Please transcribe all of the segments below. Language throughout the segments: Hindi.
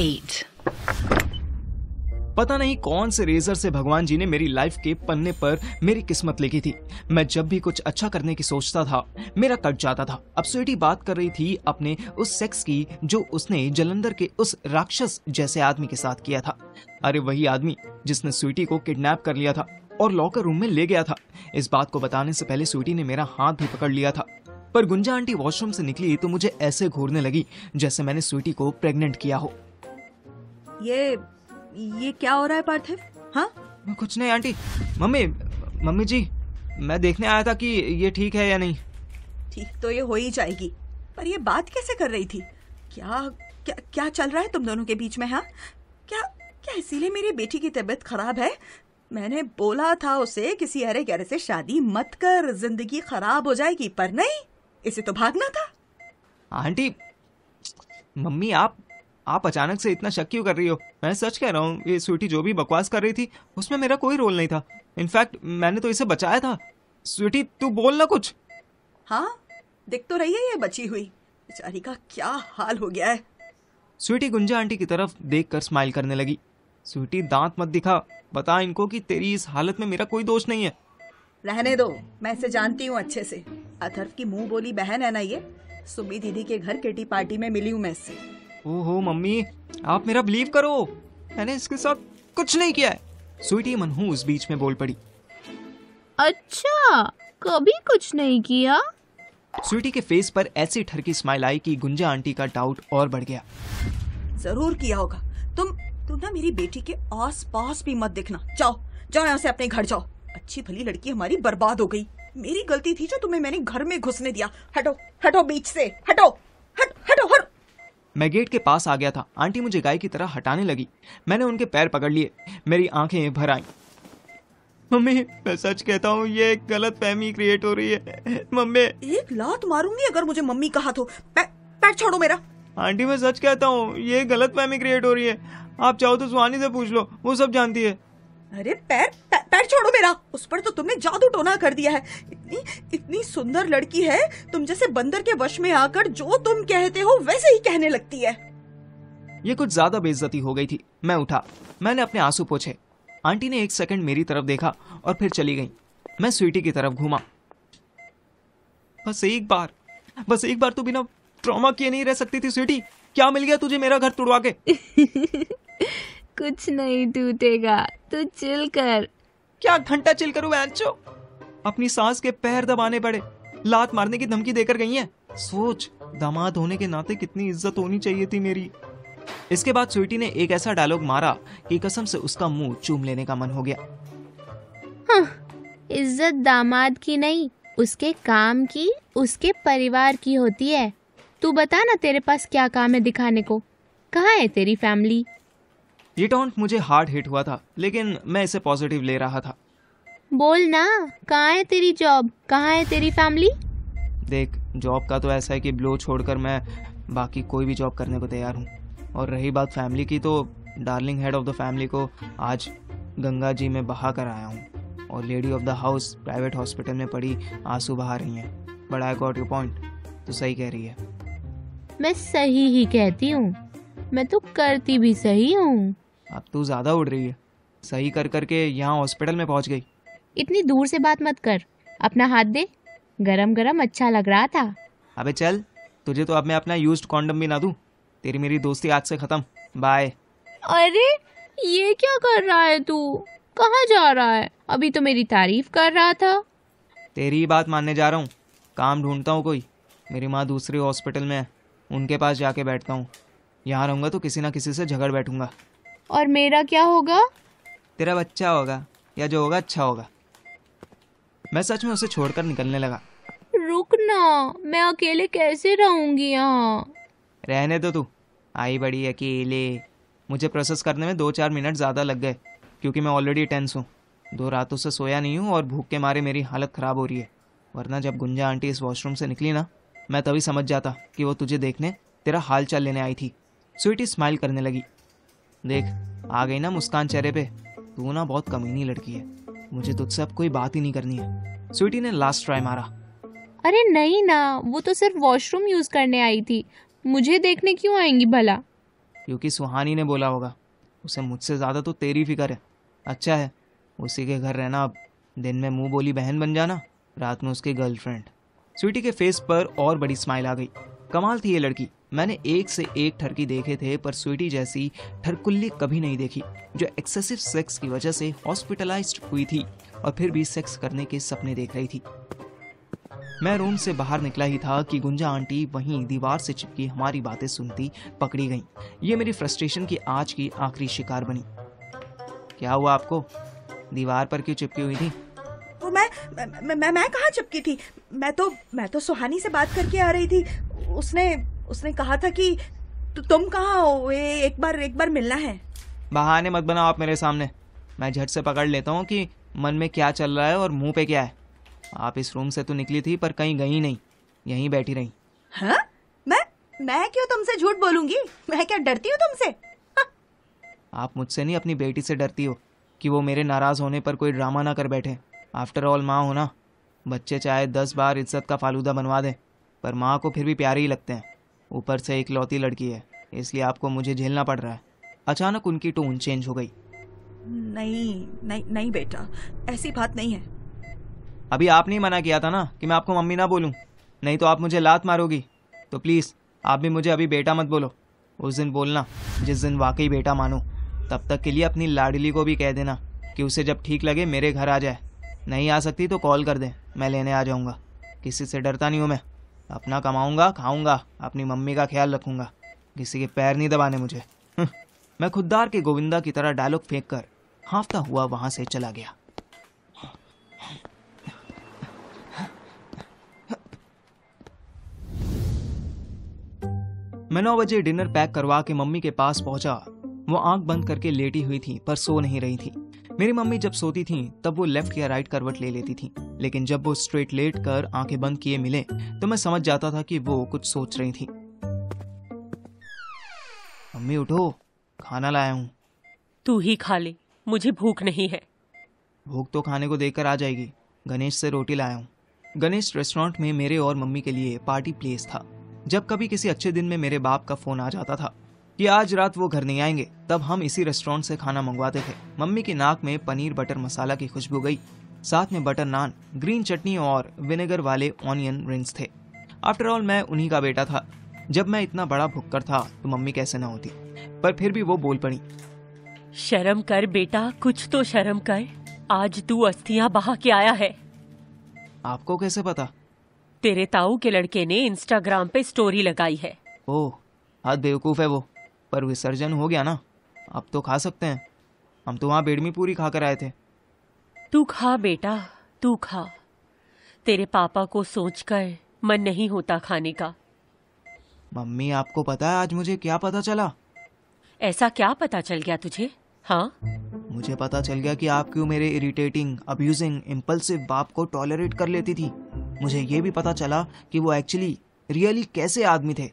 8. पता नहीं कौन से रेजर से भगवान जी ने मेरी लाइफ के पन्ने पर मेरी किस्मत लिखी थी। मैं जब भी कुछ अच्छा करने की सोचता था मेरा कट जाता था। अब स्वीटी बात कर रही थी अपने उस सेक्स की जो उसने जलंधर के उस राक्षस जैसे आदमी के साथ किया था। अरे वही आदमी जिसने स्वीटी को किडनैप कर लिया था और लॉकर रूम में ले गया था। इस बात को बताने से पहले स्वीटी ने मेरा हाथ भी पकड़ लिया था, पर गुंजा आंटी वॉशरूम से निकली तो मुझे ऐसे घूरने लगी जैसे मैंने स्वीटी को प्रेग्नेंट किया हो। ये क्या हो रहा है पार्थिव? हाँ कुछ नहीं आंटी। मम्मी जी, मैं देखने आया था कि ये ठीक है या नहीं। ठीक तो ये हो ही जाएगी, पर ये बात कैसे कर रही थी? क्या क्या क्या चल रहा है तुम दोनों के बीच में? हाँ, क्या क्या इसीलिए मेरी बेटी की तबीयत खराब है? मैंने बोला था उसे किसी अरे गहरे से शादी मत कर, जिंदगी खराब हो जाएगी, पर नहीं, इसे तो भागना था। आंटी, मम्मी आप अचानक से इतना शक क्यों कर रही हो? मैं सच कह रहा हूँ, ये स्वीटी जो भी बकवास कर रही थी उसमें मेरा कोई रोल नहीं था। इनफैक्ट मैंने तो इसे बचाया था। स्वीटी तू बोल ना कुछ। हाँ, दिख तो रही है ये बची हुई, बेचारी का क्या हाल हो गया है। स्वीटी गुंजा आंटी की तरफ देखकर स्माइल करने लगी। स्वीटी दांत मत दिखा, बता इनको कि तेरी इस हालत में मेरा कोई दोष नहीं है। रहने दो, मैं इसे जानती हूँ अच्छे से। अथर्व की मुंह बोली बहन है ना ये। सुमी दीदी के घर किटी पार्टी में मिली हूँ मैं इससे। ओहो मम्मी, आप मेरा बिलीव करो, मैंने इसके साथ कुछ नहीं किया है। स्वीटी मनहूस बीच में बोल पड़ी। अच्छा, कभी कुछ नहीं किया? स्वीटी के फेस पर ऐसी ठरकी स्माइल आई कि गुंजा आंटी का डाउट और बढ़ गया। जरूर किया होगा। तुम ना मेरी बेटी के आस पास भी मत दिखना। जाओ यहाँ से, अपने घर जाओ। अच्छी भली लड़की हमारी बर्बाद हो गई। मेरी गलती थी जो तुम्हें मैंने घर में घुसने दिया। हटो बीच से, हटो। मैं गेट के पास आ गया था। आंटी मुझे गाय की तरह हटाने लगी। मैंने उनके पैर पकड़ लिए, मेरी आंखें भर आईं। मम्मी, मैं सच कहता हूँ, ये एक गलत फहमी क्रिएट हो रही है। मम्मी, एक लात मारूंगी अगर मुझे मम्मी कहा तो। पैर छोड़ो मेरा। आंटी मैं सच कहता हूँ, ये गलत फहमी क्रिएट हो रही है। आप चाहो तो सुहानी से पूछ लो, वो सब जानती है। अरे पैर छोड़ो मेरा। उस पर तो तुमने जादू टोना कर दिया है। इतनी सुंदर लड़की है, तुम जैसे बंदर के वश में आकर जो तुम कहते हो वैसे ही कहने लगती है। ये कुछ ज्यादा बेइज्जती हो गई थी। मैं उठा, मैंने अपने आंसू पोंछे। आंटी ने एक सेकंड मेरी तरफ देखा और फिर चली गई। मैं स्वीटी की तरफ घूमा। बस एक बार तो बिना ट्रॉमा किए नहीं रह सकती थी स्वीटी। क्या मिल गया तुझे मेरा घर तुड़वा के? कुछ नहीं टूटेगा, तू चिल कर। क्या घंटा चिल करूं बैंचो? अपनी सास के पैर दबाने पड़े, लात मारने की धमकी देकर गई है। सोच, दामाद होने के नाते कितनी इज्जत होनी चाहिए थी मेरी। इसके बाद स्वीटी ने एक ऐसा डायलॉग मारा कि कसम से उसका मुंह चूम लेने का मन हो गया। इज्जत दामाद की नहीं, उसके काम की, उसके परिवार की होती है। तू बता ना, तेरे पास क्या काम है दिखाने को? कहाँ है तेरी फैमिली? ये टॉन्ट मुझे हार्ड हिट हुआ था, लेकिन मैं इसे पॉजिटिव ले रहा था। बोल ना, कहाँ है तेरी जॉब, कहाँ है तेरी फैमिली? देख, जॉब का तो ऐसा है कि ब्लो छोड़कर मैं बाकी कोई भी जॉब करने को तैयार हूँ। और रही बात फैमिली की, तो darling head of the family को आज गंगा जी में बहा कर आया हूँ और lady of the house private hospital में पड़ी आंसू बहा रही हैं। But I got your point, तो सही कह रही है। मैं सही ही कहती हूँ, मैं तो करती भी सही हूँ। अब तू ज्यादा उड़ रही है। सही कर करके यहाँ हॉस्पिटल में पहुँच गई। इतनी दूर से बात मत कर, अपना हाथ दे, गरम गरम अच्छा लग रहा था। अबे चल, तुझे तो अब मैं अपना यूज्ड कॉन्डम भी ना दूं। तेरी मेरी दोस्ती आज से खत्म, बाय। अरे ये क्या कर रहा है तू? कहाँ जा रहा है? अभी तो मेरी तारीफ कर रहा था। तेरी ही बात मानने जा रहा हूँ। काम ढूंढता हूँ कोई। मेरी माँ दूसरे हॉस्पिटल में है, उनके पास जाके बैठता हूँ। यहाँ रहूँगा तो किसी ना किसी से झगड़ बैठूंगा। और मेरा क्या होगा? तेरा बच्चा होगा, या जो होगा अच्छा होगा। मैं सच में उसे छोड़कर निकलने लगा। रुक ना, मैं अकेले कैसे रहूंगी यहाँ? रहने दो, तू आई बड़ी अकेले। मुझे प्रोसेस करने में 2-4 मिनट ज़्यादा लग गए, क्योंकि मैं ऑलरेडी टेंस हूँ। 2 रातों से सोया नहीं हूँ और भूख के मारे मेरी हालत ख़राब हो रही है। वरना जब गुंजा आंटी इस वॉशरूम से निकली ना, मैं तभी समझ जाता कि वो तुझे देखने, तेरा हाल चाल लेने आई थी। स्वीटी स्माइल करने लगी। देख, आ गई ना मुस्कान चेहरे पे। तू ना बहुत कमीनी लड़की है, मुझे तुझसे अब कोई बात ही नहीं करनी है। स्वीटी ने लास्ट ट्राई मारा। अरे नहीं ना, वो तो सिर्फ वॉशरूम यूज करने आई थी, मुझे देखने क्यों आएंगी भला? क्योंकि सुहानी ने बोला होगा। उसे मुझसे ज़्यादा तो तेरी फिक्र है। अच्छा है उसी के घर रहना, अब दिन में मुंह बोली बहन बन जाना, रात में उसकी गर्लफ्रेंड। स्वीटी के फेस पर और बड़ी स्माइल आ गई। कमाल थी ये लड़की। मैंने एक से एक ठरकी देखे थे पर स्वीटी जैसी ठरकुल्ली कभी नहीं देखी, जो एक्सेसिव सेक्स की वजह से हॉस्पिटलाइज्ड हुई थी और फिर भी सेक्स करने के सपने देख रही थी। मैं रूम से बाहर निकला ही था कि गुंजा आंटी वहीं दीवार से चिपकी हमारी बातें सुनती पकड़ी गईं। ये मेरी फ्रस्ट्रेशन की आज की आखिरी शिकार बनी। क्या हुआ आपको? दीवार पर क्यों चिपकी हुई थी? वो मैं कहाँ चिपकी थी? मैं तो सुहानी से बात करके आ रही थी। उसने कहा था कि तुम कहाँ हो, एक बार मिलना है। बहाने मत बनाओ आप मेरे सामने। मैं झट से पकड़ लेता हूँ कि मन में क्या चल रहा है और मुंह पे क्या है। आप इस रूम से तो निकली थी पर कहीं गई नहीं, यहीं बैठी रही। हाँ? मैं क्यों तुमसे झूठ बोलूंगी? मैं क्या डरती हूँ तुमसे? हाँ। आप मुझसे नहीं अपनी बेटी से डरती हो कि वो मेरे नाराज होने पर कोई ड्रामा ना कर बैठे। आफ्टर ऑल माँ हो ना। बच्चे चाहे 10 बार इज्जत का फालूदा बनवा दें पर माँ को फिर भी प्यारे ही लगते हैं। ऊपर से इकलौती लड़की है, इसलिए आपको मुझे झेलना पड़ रहा है। अचानक उनकी टोन चेंज हो गई। नहीं बेटा, ऐसी बात नहीं है। अभी आपने ही मना किया था ना कि मैं आपको मम्मी ना बोलूं, नहीं तो आप मुझे लात मारोगी। तो प्लीज़ आप भी मुझे अभी बेटा मत बोलो। उस दिन बोलना जिस दिन वाकई बेटा मानो। तब तक के लिए अपनी लाडली को भी कह देना कि उसे जब ठीक लगे मेरे घर आ जाए। नहीं आ सकती तो कॉल कर दे, मैं लेने आ जाऊंगा। किसी से डरता नहीं हूँ मैं। अपना कमाऊंगा, खाऊंगा, अपनी मम्मी का ख्याल रखूंगा। किसी के पैर नहीं दबाने मुझे। मैं खुददार के गोविंदा की तरह डायलॉग फेंक कर हाँफता हुआ वहां से चला गया। मैं 9 बजे डिनर पैक करवा के मम्मी के पास पहुंचा। वो आंख बंद करके लेटी हुई थी पर सो नहीं रही थी। मेरी मम्मी जब सोती थी तब वो लेफ्ट या राइट करवट ले लेती थी, लेकिन जब वो स्ट्रेट लेट कर आंखें बंद किए मिले तो मैं समझ जाता था कि वो कुछ सोच रही थी। मम्मी उठो, खाना लाया हूँ। तू ही खा ले, मुझे भूख नहीं है। भूख तो खाने को देखकर आ जाएगी। गणेश से रोटी लाया हूँ। गणेश रेस्टोरेंट में मेरे और मम्मी के लिए पार्टी प्लेस था। जब कभी किसी अच्छे दिन में मेरे बाप का फोन आ जाता था कि आज रात वो घर नहीं आएंगे, तब हम इसी रेस्टोरेंट से खाना मंगवाते थे। मम्मी की नाक में पनीर बटर मसाला की खुशबू गई, साथ में बटर नान, ग्रीन चटनी और विनेगर वाले ऑनियन रिंग्स थे। आफ्टर ऑल मैं उन्हीं का बेटा था। जब मैं इतना बड़ा भुक्कर था तो मम्मी कैसे ना होती, पर फिर भी वो बोल पड़ी। शर्म कर बेटा, कुछ तो शर्म कर। आज तू अस्थियां बहा के आया है। आपको कैसे पता? तेरे ताऊ के लड़के ने इंस्टाग्राम पे स्टोरी लगाई है। ओह, हाथ बेवकूफ़ है वो। पर विसर्जन हो गया ना, अब तो खा सकते हैं। हम तो वहाँ बेड़मी पूरी खा कर आए थे। तू खा बेटा, तू खा। तेरे पापा को सोचकर मन नहीं होता खाने का। मम्मी आपको पता है आज मुझे क्या पता चला? ऐसा क्या पता चल गया तुझे? हाँ, मुझे पता चल गया कि आप क्यों मेरे इरिटेटिंग, अब्यूजिंग, इम्पल्सिव बाप को टॉलरेट कर लेती थी। मुझे ये भी पता चला कि वो एक्चुअली रियली कैसे आदमी थे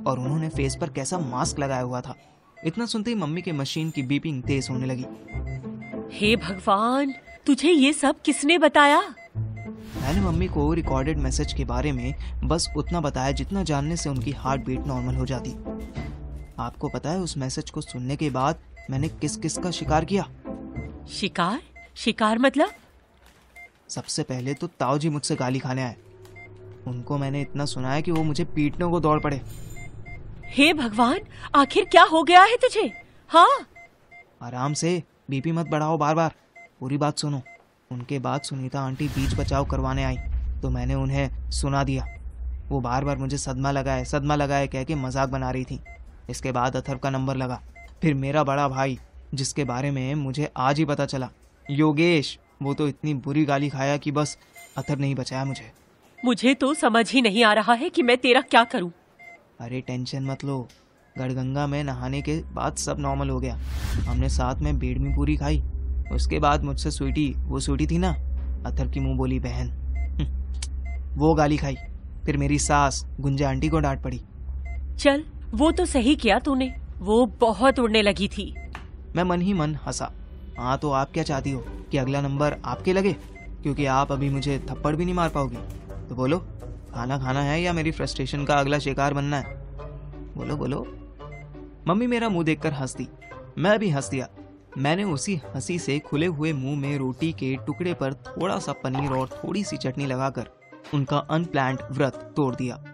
और उन्होंने फेस पर कैसा मास्क लगाया हुआ था। इतना सुनते ही मम्मी के मशीन की बीपिंग तेज होने लगी। हे भगवान, तुझे ये सब किसने बताया? मैंने मम्मी को रिकॉर्डेड मैसेज के बारे में बस उतना बताया जितना जानने से उनकी हार्ट बीट नॉर्मल हो जाती। आपको पता है उस मैसेज को सुनने के बाद मैंने किस किस का शिकार किया? शिकार? शिकार मतलब? सबसे पहले तो ताऊ जी मुझसे गाली खाने आए। उनको मैंने इतना सुनाया कि वो मुझे पीटने को दौड़ पड़े। हे भगवान, आखिर क्या हो गया है तुझे? हाँ, आराम से, बीपी मत बढ़ाओ बार बार, पूरी बात सुनो। उनके बाद सुनीता आंटी बीच बचाव करवाने आई तो मैंने उन्हें सुना दिया। वो बार बार मुझे सदमा लगाए कह के मजाक बना रही थी। इसके बाद अथर्व का नंबर लगा, फिर मेरा बड़ा भाई जिसके बारे में मुझे आज ही पता चला, योगेश, वो तो इतनी बुरी गाली खाया कि बस अथर्व नहीं बचाया मुझे तो समझ ही नहीं आ रहा है कि मैं तेरा क्या करूं। अरे टेंशन मत लो, गढ़गंगा में नहाने के बाद सब नॉर्मल हो गया। हमने साथ में बेड़मी पूरी खाई। उसके बाद मुझसे वो स्वीटी थी ना, अथर्व की मुंह बोली बहन, वो गाली खाई। फिर मेरी सास गुंजा आंटी को डांट पड़ी। चल, वो तो सही किया तूने, वो बहुत उड़ने लगी थी। मैं मन ही मन हंसा। हाँ तो आप क्या चाहती हो कि अगला नंबर आपके लगे? क्योंकि आप अभी मुझे थप्पड़ भी नहीं मार पाओगी। तो बोलो, खाना खाना है या मेरी फ्रस्ट्रेशन का अगला शिकार बनना है? बोलो बोलो। मम्मी मेरा मुंह देखकर हंस दी। मैं भी हंस दिया। मैंने उसी हंसी से खुले हुए मुंह में रोटी के टुकड़े पर थोड़ा सा पनीर और थोड़ी सी चटनी लगाकर उनका अनप्लान्ड व्रत तोड़ दिया।